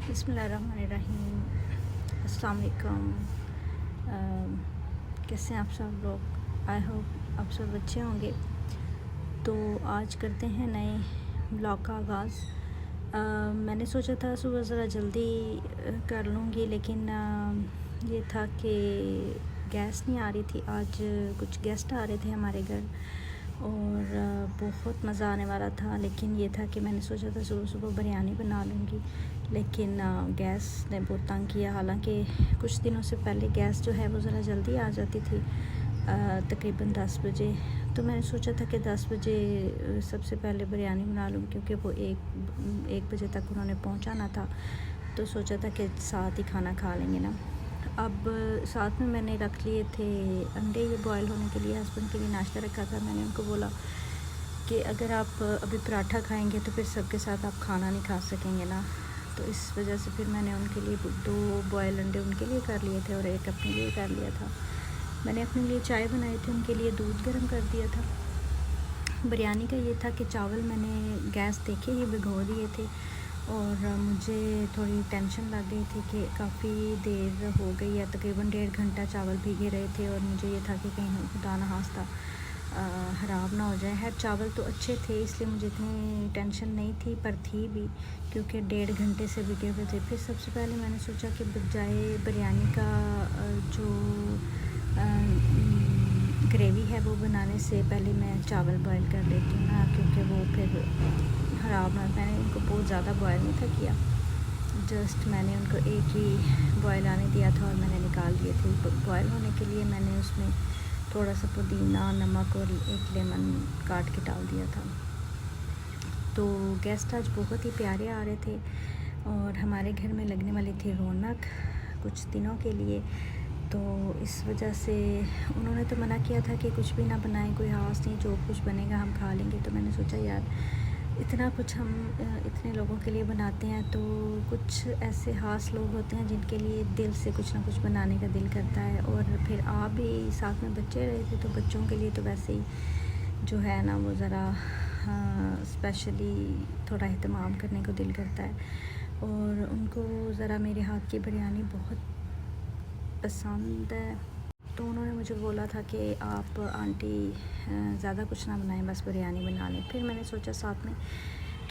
बिस्मिल्लाहिर्रहमानिर्रहीम। अस्सलाम वालेकुम। कैसे हैं आप सब लोग? आई होप आप सब अच्छे होंगे। तो आज करते हैं नए ब्लॉग का आगाज़। मैंने सोचा था सुबह ज़रा जल्दी कर लूँगी, लेकिन ये था कि गैस नहीं आ रही थी। आज कुछ गेस्ट आ रहे थे हमारे घर और बहुत मज़ा आने वाला था, लेकिन ये था कि मैंने सोचा था सुबह सुबह बिरयानी बना लूँगी, लेकिन गैस ने बहुत तंग किया। हालांकि कुछ दिनों से पहले गैस जो है वो ज़रा जल्दी आ जाती थी, तकरीबन 10 बजे। तो मैंने सोचा था कि 10 बजे सबसे पहले बिरयानी बना लूँ, क्योंकि वो एक बजे तक उन्होंने पहुँचाना था। तो सोचा था कि साथ ही खाना खा लेंगे ना। अब साथ में मैंने रख लिए थे अंडे, ये बॉयल होने के लिए। हस्बैंड के लिए नाश्ता रखा था। मैंने उनको बोला कि अगर आप अभी पराठा खाएंगे तो फिर सबके साथ आप खाना नहीं खा सकेंगे ना। तो इस वजह से फिर मैंने उनके लिए 2 बॉयल अंडे उनके लिए कर लिए थे और एक अपने लिए कर लिया था। मैंने अपने लिए चाय बनाई थी, उनके लिए दूध गर्म कर दिया था। बिरयानी का ये था कि चावल मैंने गैस देखे ही भिगो दिए थे और मुझे थोड़ी टेंशन लग गई थी कि काफ़ी देर हो गई है, तकरीबन 1.5 घंटा चावल भीगे रहे थे और मुझे ये था कि कहीं खुदा न खास्ता ख़राब ना हो जाए। है चावल तो अच्छे थे, इसलिए मुझे इतनी टेंशन नहीं थी, पर थी भी क्योंकि 1.5 घंटे से भीगे हुए थे। फिर सबसे पहले मैंने सोचा कि बजाय बिरयानी का जो ग्रेवी है वो बनाने से पहले मैं चावल बॉयल कर लेती हूँ ना, क्योंकि वो फिर ख़राब ना। मैंने उनको बहुत ज़्यादा बॉयल नहीं था किया, जस्ट मैंने उनको एक ही बॉयल आने दिया था और मैंने निकाल दिए थे। बॉयल होने के लिए मैंने उसमें थोड़ा सा पुदीना, नमक और एक लेमन काट के डाल दिया था। तो गेस्ट आज बहुत ही प्यारे आ रहे थे और हमारे घर में लगने वाली थी रौनक कुछ दिनों के लिए। तो इस वजह से उन्होंने तो मना किया था कि कुछ भी ना बनाएं, कोई ख़ास नहीं, जो कुछ बनेगा हम खा लेंगे। तो मैंने सोचा यार इतना कुछ हम इतने लोगों के लिए बनाते हैं, तो कुछ ऐसे ख़ास लोग होते हैं जिनके लिए दिल से कुछ ना कुछ बनाने का दिल करता है। और फिर आप भी साथ में बच्चे रहे थे, तो बच्चों के लिए तो वैसे ही जो है ना वो ज़रा स्पेशली थोड़ा अहतमाम करने को दिल करता है। और उनको ज़रा मेरे हाथ की बिरयानी बहुत पसंद है, तो उन्होंने मुझे बोला था कि आप आंटी ज़्यादा कुछ ना बनाएं, बस बिरयानी बना लें। फिर मैंने सोचा साथ में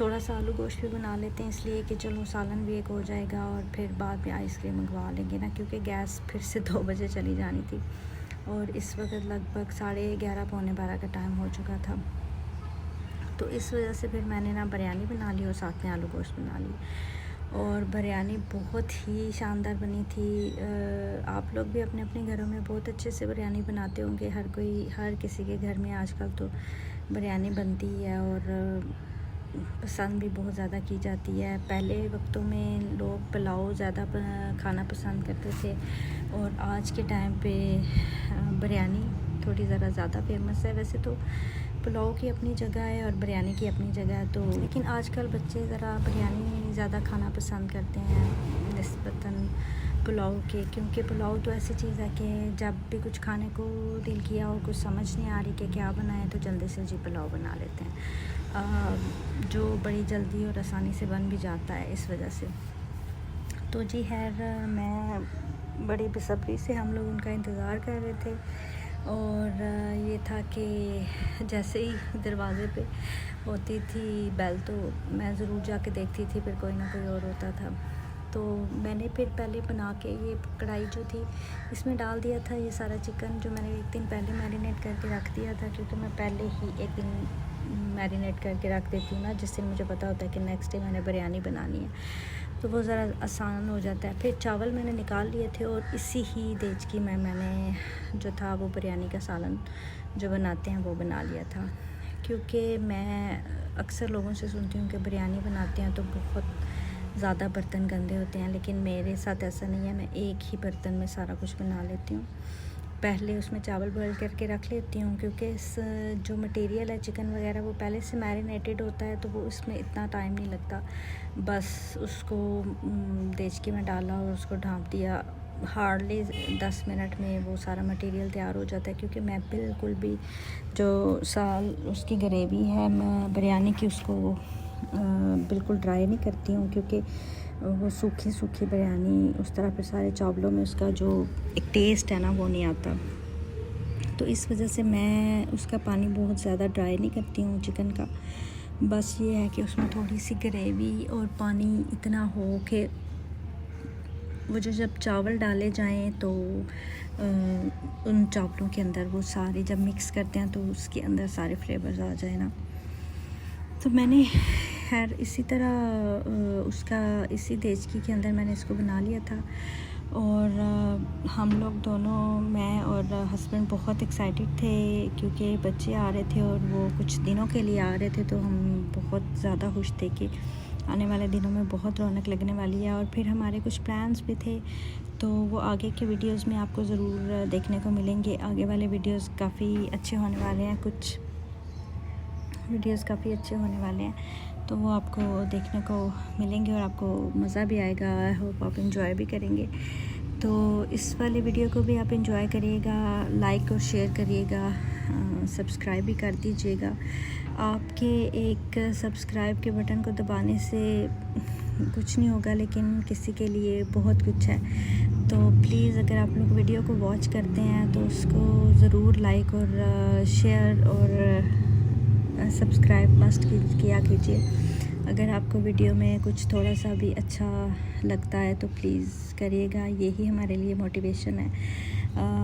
थोड़ा सा आलू गोश्त भी बना लेते हैं, इसलिए कि चलो सालन भी एक हो जाएगा और फिर बाद में आइसक्रीम मंगवा लेंगे ना, क्योंकि गैस फिर से 2 बजे चली जानी थी और इस वक्त लगभग 11:30 पौने 12 का टाइम हो चुका था। तो इस वजह से फिर मैंने ना बिरयानी बना ली और साथ में आलू गोश्त बना ली और बिरयानी बहुत ही शानदार बनी थी। आप लोग भी अपने अपने घरों में बहुत अच्छे से बिरयानी बनाते होंगे। हर किसी के घर में आजकल तो बिरयानी बनती है और पसंद भी बहुत ज़्यादा की जाती है। पहले वक्तों में लोग पुलाव ज़्यादा खाना पसंद करते थे और आज के टाइम पे बिरयानी थोड़ी ज़्यादा फेमस है। वैसे तो पुलाव की अपनी जगह है और बिरयानी की अपनी जगह है, तो लेकिन आजकल बच्चे ज़रा बिरयानी ज़्यादा खाना पसंद करते हैं निस्बतन पुलाव के, क्योंकि पुलाव तो ऐसी चीज़ है कि जब भी कुछ खाने को दिल किया और कुछ समझ नहीं आ रही कि क्या बनाएं, तो जल्दी से जी पुलाव बना लेते हैं, जो बड़ी जल्दी और आसानी से बन भी जाता है इस वजह से। तो जी खैर, मैं बड़ी बेसब्री से हम लोग उनका इंतज़ार कर रहे थे और ये था कि जैसे ही दरवाज़े पे होती थी बेल, तो मैं ज़रूर जाके देखती थी, फिर कोई ना कोई और होता था। तो मैंने फिर पहले बना के ये कढ़ाई जो थी इसमें डाल दिया था ये सारा चिकन, जो मैंने एक दिन पहले मैरिनेट करके रख दिया था, क्योंकि मैं पहले ही एक दिन मैरिनेट करके रख देती हूँ ना, जिससे मुझे पता होता है कि नेक्स्ट डे मैंने बिरयानी बनानी है, तो वो ज़रा आसान हो जाता है। फिर चावल मैंने निकाल लिए थे और इसी ही देचकी में मैंने जो था वो बिरयानी का सालन जो बनाते हैं वो बना लिया था। क्योंकि मैं अक्सर लोगों से सुनती हूँ कि बिरयानी बनाते हैं तो बहुत ज़्यादा बर्तन गंदे होते हैं, लेकिन मेरे साथ ऐसा नहीं है। मैं एक ही बर्तन में सारा कुछ बना लेती हूँ। पहले उसमें चावल बॉयल करके रख लेती हूँ, क्योंकि जो मटेरियल है चिकन वगैरह वो पहले से मैरिनेटेड होता है, तो वो उसमें इतना टाइम नहीं लगता। बस उसको देचकी में डाला और उसको ढाँप दिया, हार्डली 10 मिनट में वो सारा मटेरियल तैयार हो जाता है। क्योंकि मैं बिल्कुल भी जो उसकी ग्रेवी है मैं बिरयानी की उसको बिल्कुल ड्राई नहीं करती हूँ, क्योंकि वो सूखी सूखी बिरयानी उस तरह फिर सारे चावलों में उसका जो एक टेस्ट है ना वो नहीं आता। तो इस वजह से मैं उसका पानी बहुत ज़्यादा ड्राई नहीं करती हूँ चिकन का। बस ये है कि उसमें थोड़ी सी ग्रेवी और पानी इतना हो कि वो जो जब चावल डाले जाएं तो उन चावलों के अंदर वो सारे जब मिक्स करते हैं तो उसके अंदर सारे फ्लेवर्स आ जाए ना। तो मैंने खैर इसी तरह उसका इसी देचकी के अंदर मैंने इसको बना लिया था। और हम लोग दोनों, मैं और हस्बैंड बहुत एक्साइटेड थे क्योंकि बच्चे आ रहे थे और वो कुछ दिनों के लिए आ रहे थे। तो हम बहुत ज़्यादा खुश थे कि आने वाले दिनों में बहुत रौनक लगने वाली है। और फिर हमारे कुछ प्लान्स भी थे, तो वो आगे के वीडियोस में आपको ज़रूर देखने को मिलेंगे। आगे वाले वीडियोस काफ़ी अच्छे होने वाले हैं, कुछ वीडियोस काफ़ी अच्छे होने वाले हैं, तो वो आपको देखने को मिलेंगे और आपको मज़ा भी आएगा। आई होप आप इंजॉय भी करेंगे। तो इस वाले वीडियो को भी आप इंजॉय करिएगा, लाइक और शेयर करिएगा, सब्सक्राइब भी कर दीजिएगा। आपके एक सब्सक्राइब के बटन को दबाने से कुछ नहीं होगा, लेकिन किसी के लिए बहुत कुछ है। तो प्लीज़ अगर आप लोग वीडियो को वॉच करते हैं तो उसको ज़रूर लाइक और शेयर और सब्सक्राइब मस्ट किया कीजिए। अगर आपको वीडियो में कुछ थोड़ा सा भी अच्छा लगता है तो प्लीज़ करिएगा, यही हमारे लिए मोटिवेशन है।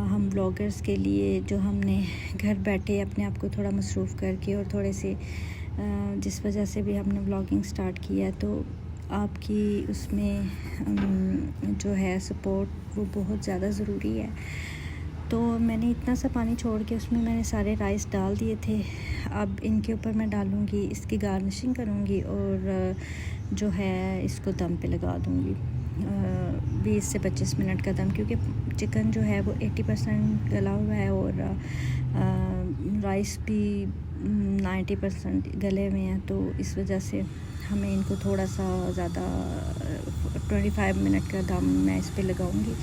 हम ब्लॉगर्स के लिए जो हमने घर बैठे अपने आप को थोड़ा मसरूफ़ करके और थोड़े से जिस वजह से भी हमने ब्लॉगिंग स्टार्ट किया है, तो आपकी उसमें जो है सपोर्ट वो बहुत ज़्यादा ज़रूरी है। तो मैंने इतना सा पानी छोड़ के उसमें मैंने सारे राइस डाल दिए थे। अब इनके ऊपर मैं डालूँगी, इसकी गार्निशिंग करूँगी और जो है इसको दम पे लगा दूँगी 20 से 25 मिनट का दम, क्योंकि चिकन जो है वो 80% गला हुआ है और राइस भी 90% गले में है। तो इस वजह से हमें इनको थोड़ा सा ज़्यादा 25 मिनट का दम मैं इस पे लगाऊँगी।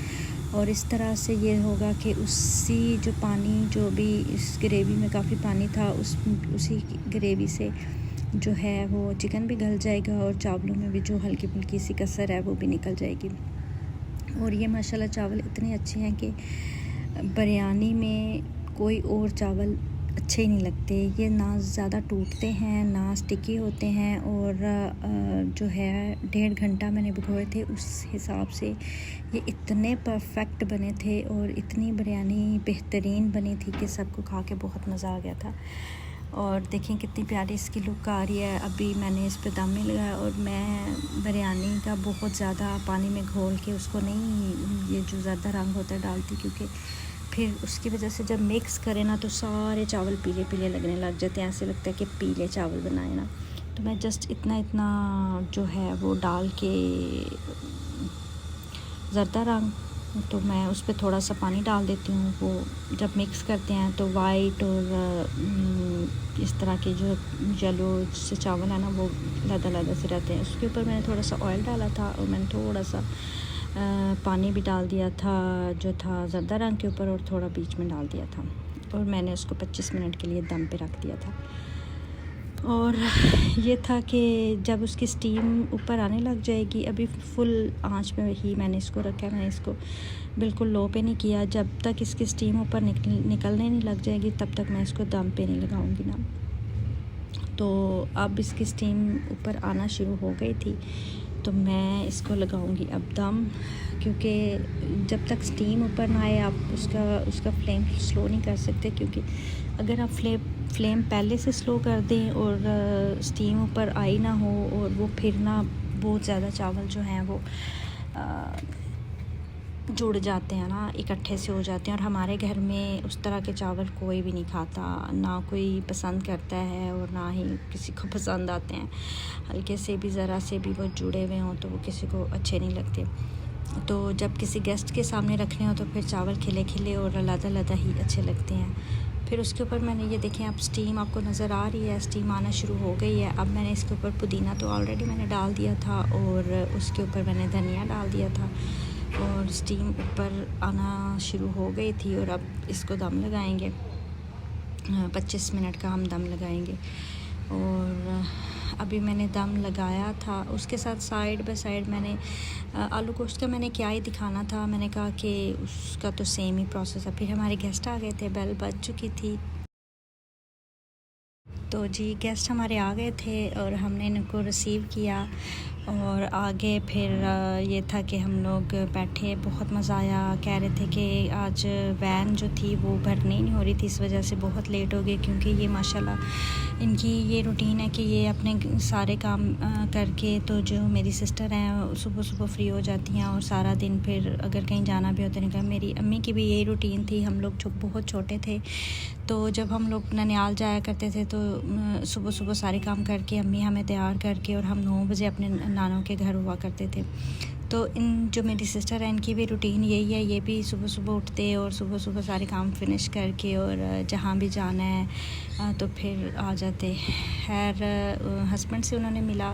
और इस तरह से ये होगा कि उसी जो पानी जो भी इस ग्रेवी में काफ़ी पानी था उसी ग्रेवी से जो है वो चिकन भी गल जाएगा और चावलों में भी जो हल्की फुल्की सी कसर है वो भी निकल जाएगी। और ये माशाल्लाह चावल इतने अच्छे हैं कि बिरयानी में कोई और चावल अच्छे ही नहीं लगते। ये ना ज़्यादा टूटते हैं ना स्टिकी होते हैं और जो है 1.5 घंटा मैंने भिगोए थे, उस हिसाब से ये इतने परफेक्ट बने थे और इतनी बिरयानी बेहतरीन बनी थी कि सबको खा के बहुत मज़ा आ गया था। और देखें कितनी प्यारी इसकी लुक आ रही है। अभी मैंने इस पे दम नहीं लगाया और मैं बिरयानी का बहुत ज़्यादा पानी में घोल के उसको नहीं, ये जो ज़्यादा रंग होता है डालती, क्योंकि फिर उसकी वजह से जब मिक्स करें ना तो सारे चावल पीले पीले लगने लग जाते हैं, ऐसे लगता है कि पीले चावल बनाए ना। तो मैं जस्ट इतना जो है वो डाल के ज़रदा रंग, तो मैं उस पर थोड़ा सा पानी डाल देती हूँ। वो जब मिक्स करते हैं तो वाइट और इस तरह के जो येलो से चावल है ना वो लदा से रहते हैं। उसके ऊपर मैंने थोड़ा सा ऑयल डाला था और मैंने थोड़ा सा पानी भी डाल दिया था जो था ज़रदा रंग के ऊपर, और थोड़ा बीच में डाल दिया था और मैंने उसको 25 मिनट के लिए दम पे रख दिया था। और ये था कि जब उसकी स्टीम ऊपर आने लग जाएगी, अभी फुल आंच पे ही मैंने इसको रखा है, मैंने इसको बिल्कुल लो पे नहीं किया। जब तक इसकी स्टीम ऊपर निकलने नहीं लग जाएगी तब तक मैं इसको दम पे नहीं लगाऊंगी ना। तो अब इसकी स्टीम ऊपर आना शुरू हो गई थी तो मैं इसको लगाऊंगी अब दम, क्योंकि जब तक स्टीम ऊपर ना आए आप उसका फ्लेम स्लो नहीं कर सकते, क्योंकि अगर आप फ्लेम पहले से स्लो कर दें और स्टीम ऊपर आई ना हो और वो फिर ना बहुत ज़्यादा चावल जो हैं वो जुड़ जाते हैं ना, इकट्ठे से हो जाते हैं। और हमारे घर में उस तरह के चावल कोई भी नहीं खाता, ना कोई पसंद करता है और ना ही किसी को पसंद आते हैं। हल्के से भी ज़रा से भी वो जुड़े हुए हों तो वो किसी को अच्छे नहीं लगते। तो जब किसी गेस्ट के सामने रखने हो तो फिर चावल खिले खिले और लदा ही अच्छे लगते हैं। फिर उसके ऊपर मैंने ये देखें, अब स्टीम आपको नज़र आ रही है, स्टीम आना शुरू हो गई है। अब मैंने इसके ऊपर पुदीना तो ऑलरेडी मैंने डाल दिया था और उसके ऊपर मैंने धनिया डाल दिया था और स्टीम ऊपर आना शुरू हो गई थी। और अब इसको दम लगाएंगे, 25 मिनट का हम दम लगाएंगे। और अभी मैंने दम लगाया था। उसके साथ साइड बाय साइड मैंने आलू गोश्त का मैंने क्या ही दिखाना था, मैंने कहा कि उसका तो सेम ही प्रोसेस है। फिर हमारे गेस्ट आ गए थे, बेल बज चुकी थी। तो जी गेस्ट हमारे आ गए थे और हमने इनको रिसीव किया और आगे फिर ये था कि हम लोग बैठे, बहुत मज़ा आया। कह रहे थे कि आज वैन जो थी वो भरनी नहीं हो रही थी, इस वजह से बहुत लेट हो गए, क्योंकि ये माशाल्लाह इनकी ये रूटीन है कि ये अपने सारे काम करके, तो जो मेरी सिस्टर हैं सुबह सुबह फ्री हो जाती हैं और सारा दिन फिर अगर कहीं जाना भी होता है। मेरी अम्मी की भी यही रूटीन थी। हम लोग जो बहुत छोटे थे तो जब हम लोग ननिहाल जाया करते थे तो सुबह सुबह सारे काम करके अम्मी हमें तैयार करके और हम 9 बजे अपने नानों के घर हुआ करते थे। तो इन जो मेरी सिस्टर है इनकी भी रूटीन यही है, ये भी सुबह सुबह उठते और सुबह सुबह सारे काम फिनिश करके और जहाँ भी जाना है तो फिर आ जाते। खैर हस्बैंड से उन्होंने मिला,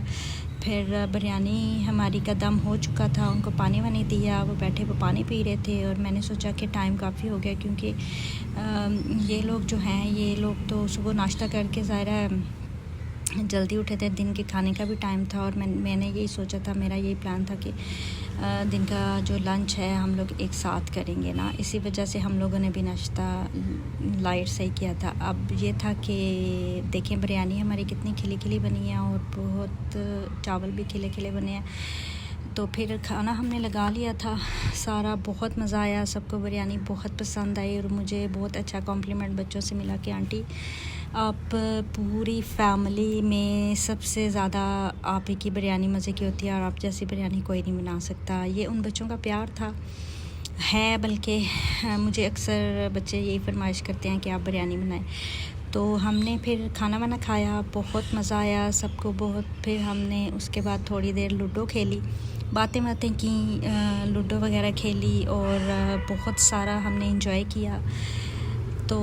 फिर बिरयानी हमारी का दम हो चुका था, उनको पानी वानी दिया, वो बैठे वो पानी पी रहे थे। और मैंने सोचा कि टाइम काफ़ी हो गया, क्योंकि ये लोग जो हैं ये लोग तो सुबह नाश्ता करके ज़ाहिर है जल्दी उठे थे, दिन के खाने का भी टाइम था। और मैंने यही सोचा था, मेरा यही प्लान था कि दिन का जो लंच है हम लोग एक साथ करेंगे ना, इसी वजह से हम लोगों ने भी नाश्ता लाइट से ही किया था। अब ये था कि देखें बिरयानी हमारी कितनी खिली खिली बनी है और बहुत चावल भी खिले खिले बने हैं। तो फिर खाना हमने लगा लिया था सारा, बहुत मज़ा आया, सबको बिरयानी बहुत पसंद आई। और मुझे बहुत अच्छा कॉम्प्लीमेंट बच्चों से मिला कि आंटी आप पूरी फैमिली में सबसे ज़्यादा आप ही की बिरयानी मज़े की होती है और आप जैसी बिरयानी कोई नहीं बना सकता। ये उन बच्चों का प्यार था है, बल्कि मुझे अक्सर बच्चे यही फरमाइश करते हैं कि आप बिरयानी बनाएं। तो हमने फिर खाना वाना खाया, बहुत मज़ा आया सबको बहुत। फिर हमने उसके बाद थोड़ी देर लूडो खेली, बातें की, लूडो वगैरह खेली और बहुत सारा हमने इंजॉय किया। तो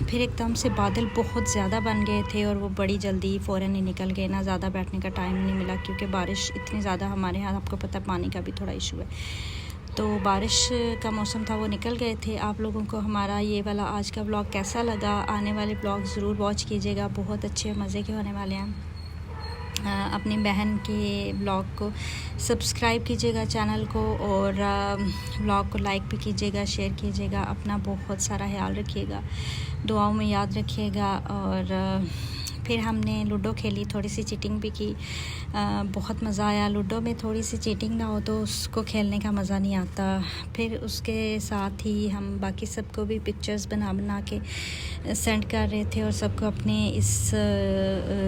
फिर एकदम से बादल बहुत ज़्यादा बन गए थे और वो बड़ी जल्दी फ़ौरन ही निकल गए ना, ज़्यादा बैठने का टाइम नहीं मिला, क्योंकि बारिश इतनी ज़्यादा हमारे यहाँ, आपको पता पानी का भी थोड़ा इशू है। तो बारिश का मौसम था, वो निकल गए थे। आप लोगों को हमारा ये वाला आज का व्लॉग कैसा लगा? आने वाले व्लॉग ज़रूर वॉच कीजिएगा, बहुत अच्छे मज़े के होने वाले हैं। अपनी बहन के ब्लॉग को सब्सक्राइब कीजिएगा चैनल को, और ब्लॉग को लाइक भी कीजिएगा, शेयर कीजिएगा। अपना बहुत सारा ख्याल रखिएगा, दुआओं में याद रखिएगा। और फिर हमने लूडो खेली, थोड़ी सी चीटिंग भी की, बहुत मज़ा आया। लूडो में थोड़ी सी चीटिंग ना हो तो उसको खेलने का मज़ा नहीं आता। फिर उसके साथ ही हम बाकी सबको भी पिक्चर्स बना के सेंड कर रहे थे और सबको अपने इस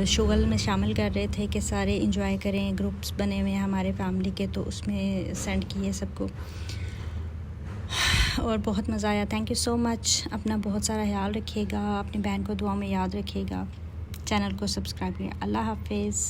शुगल में शामिल कर रहे थे कि सारे इंजॉय करें। ग्रुप्स बने हुए हैं हमारे फैमिली के, तो उसमें सेंड किए सबको और बहुत मज़ा आया। Thank you so much. अपना बहुत सारा ख्याल रखिएगा, अपनी बहन को दुआ में याद रखिएगा, चैनल को सब्सक्राइब करिए। अल्लाह हाफिज़।